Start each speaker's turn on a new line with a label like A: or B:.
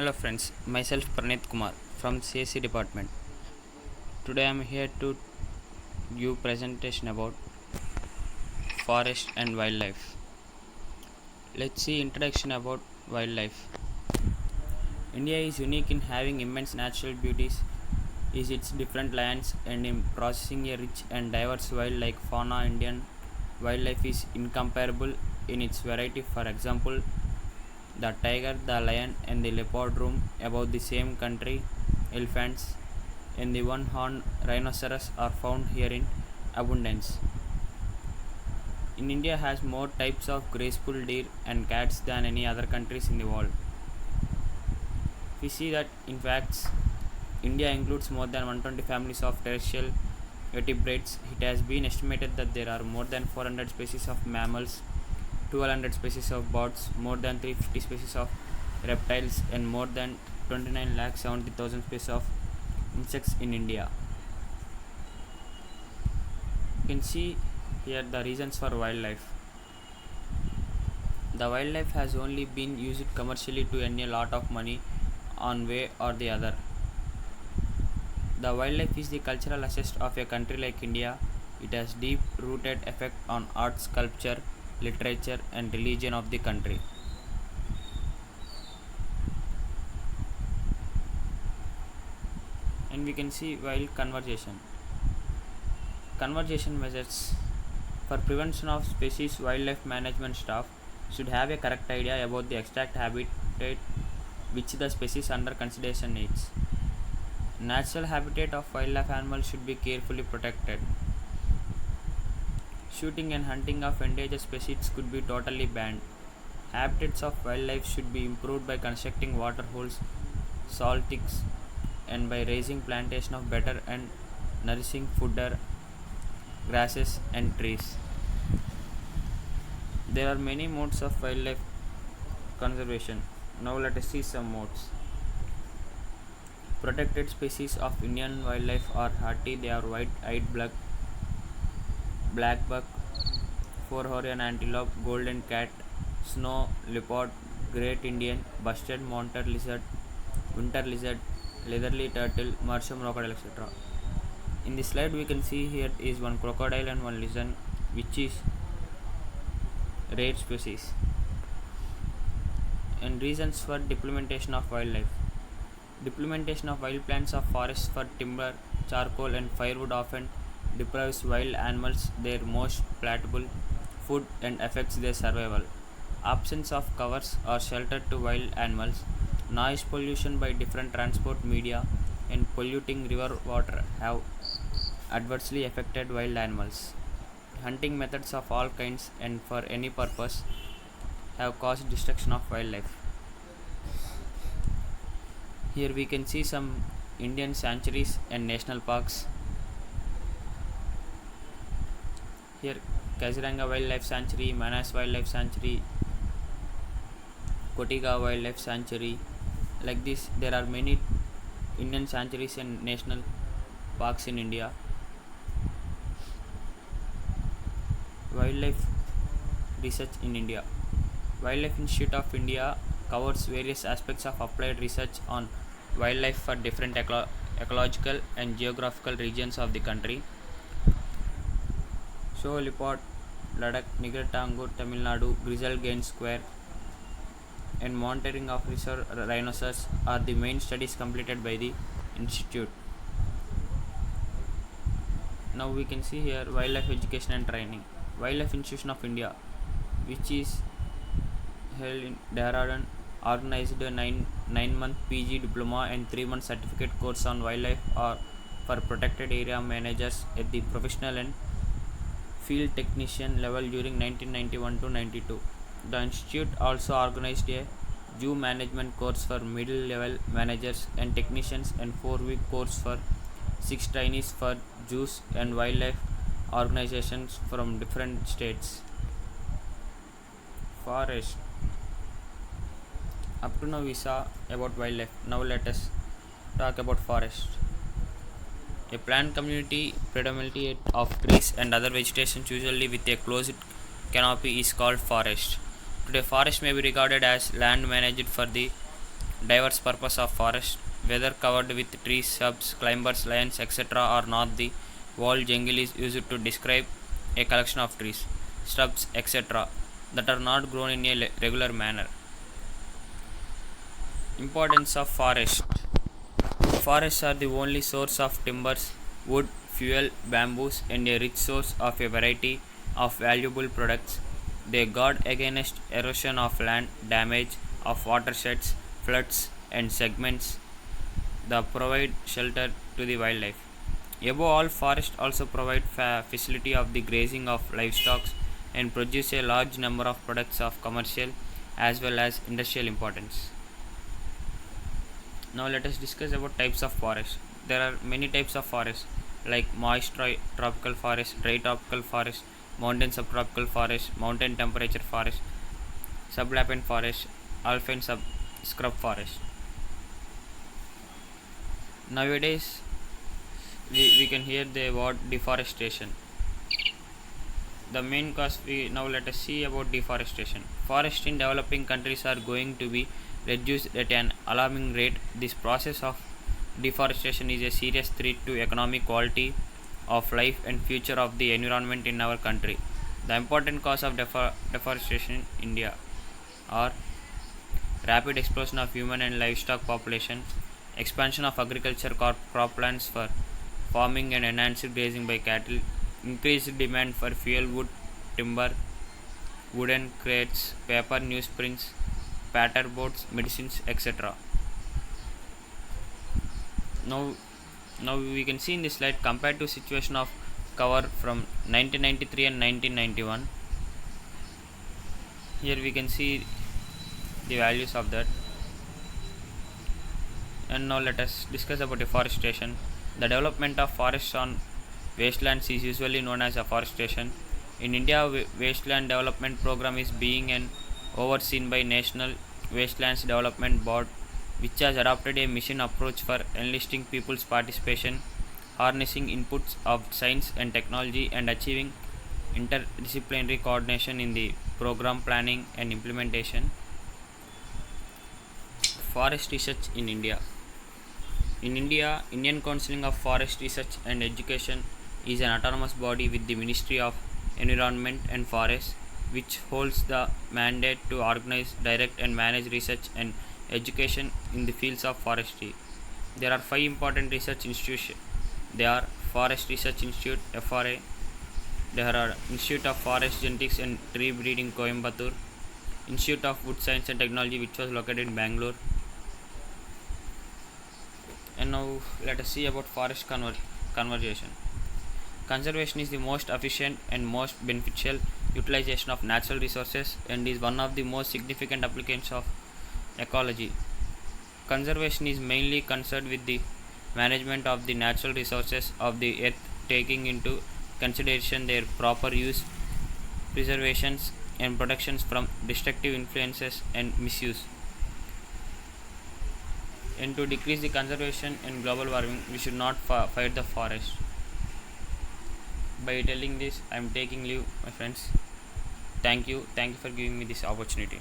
A: Hello friends, myself Praneeth Kumar from CSC department. Today I am here to give presentation about forest and wildlife. Let's see introduction about wildlife. India is unique in having immense natural beauties, is its different lands and in processing a rich and diverse wildlife fauna. Indian wildlife is incomparable in its variety. For example, the tiger, the lion, and the leopard roam about the same country. Elephants and the one-horned rhinoceros are found here in abundance. In India has more types of graceful deer and cats than any other countries in the world. We see that in fact India includes more than 120 families of terrestrial vertebrates. It has been estimated that there are more than 400 species of mammals, 1200 species of birds, more than 350 species of reptiles, and more than 29,70,000 species of insects in India. You can see here the reasons for wildlife. The wildlife has only been used commercially to earn a lot of money on way or the other. The wildlife is the cultural asset of a country like India. It has deep rooted effect on arts, culture, literature and religion of the country. And we can see wild conservation. Conservation measures for prevention of species. Wildlife management staff should have a correct idea about the exact habitat which the species under consideration needs. Natural habitat of wildlife animals should be carefully protected. Shooting and hunting of endangered species could be totally banned. Habitats of wildlife should be improved by constructing water holes, salt ticks, and by raising plantation of better and nourishing fodder, grasses and trees. There are many modes of wildlife conservation. Now let us see some modes. Protected species of Indian wildlife are hardy. They are white-eyed blackbuck, four-horn antelope, golden cat, snow leopard, great Indian, busted monitor lizard, winter lizard, leathery turtle, Mersum crocodile, etc. In this slide we can see here is one crocodile and one lizard, which is rare species. And reasons for deplementation of wildlife. Deplementation of wild plants of forests for timber, charcoal and firewood often deprives wild animals their most palatable food and affects their survival. Absence of covers or shelter to wild animals, noise pollution by different transport media and polluting river water have adversely affected wild animals. Hunting methods of all kinds and for any purpose have caused destruction of wildlife. Here we can see some Indian sanctuaries and national parks. Here Kaziranga Wildlife Sanctuary, Manas Wildlife Sanctuary, Kotiga Wildlife Sanctuary. Like this, there are many Indian sanctuaries and national parks in India. Wildlife research in India. Wildlife Institute of India covers various aspects of applied research on wildlife for different ecological and geographical regions of the country. Show leopard, Ladakh, Nigratangur, Tamil Nadu, Grizzly Gain Square, and monitoring of reserve rhinoceros are the main studies completed by the institute. Now we can see here wildlife education and training. Wildlife Institution of India, which is held in Dehradun, organized a 9-month PG diploma and 3-month certificate course on wildlife or for protected area managers at the professional and field technician level during 1991 to 92. The institute also organized a zoo management course for middle level managers and technicians and 4-week course for 6 trainees for zoos and wildlife organizations from different states. Forest. Up to now we saw about wildlife. Now let us talk about forest. A plant community predominantly of trees and other vegetation, usually with a closed canopy, is called forest. Today, forest may be regarded as land managed for the diverse purpose of forest, whether covered with trees, shrubs, climbers, lions, etc., or not. The whole jungle is used to describe a collection of trees, shrubs, etc., that are not grown in a regular manner. Importance of forest. Forests are the only source of timbers, wood, fuel, bamboos, and a rich source of a variety of valuable products. They guard against erosion of land, damage of watersheds, floods, and segments that provide shelter to the wildlife. Above all, forests also provide facility of the grazing of livestock and produce a large number of products of commercial as well as industrial importance. Now let us discuss about types of forest. There are many types of forest like moist tropical forest, dry tropical forest, mountain subtropical forest, mountain temperature forest, subalpine forest, alpine scrub forest. Nowadays we can hear the word deforestation. The main cause, we now let us see about deforestation. Forests in developing countries are going to be reduced at an alarming rate. This process of deforestation is a serious threat to economic quality of life and future of the environment in our country. The important cause of deforestation in India are rapid explosion of human and livestock population, expansion of agriculture croplands for farming and enhanced grazing by cattle, increased demand for fuel wood, timber, wooden crates, paper, newsprints, pattern boards, medicines, etc. Now, now we can see in this slide compared to situation of cover from 1993 and 1991. Here we can see the values of that. And now let us discuss about deforestation. The development of forests on wastelands is usually known as afforestation. In India, wasteland development program is being overseen by National Wastelands Development Board, which has adopted a mission approach for enlisting people's participation, harnessing inputs of science and technology, and achieving interdisciplinary coordination in the program planning and implementation. Forest research in India. In India, Indian Council of Forest Research and Education is an autonomous body with the Ministry of Environment and Forests, which holds the mandate to organize, direct, and manage research and education in the fields of forestry. There are five important research institutions. They are Forest Research Institute (FRA), there are Institute of Forest Genetics and Tree Breeding Coimbatore, Institute of Wood Science and Technology, which was located in Bangalore. And now let us see about forest conservation. Conservation is the most efficient and most beneficial utilization of natural resources and is one of the most significant applications of ecology. Conservation is mainly concerned with the management of the natural resources of the earth, taking into consideration their proper use, preservations, and protections from destructive influences and misuse. And to decrease the conservation and global warming, we should not fire the forest. By telling this, I am taking leave, my friends. Thank you for giving me this opportunity.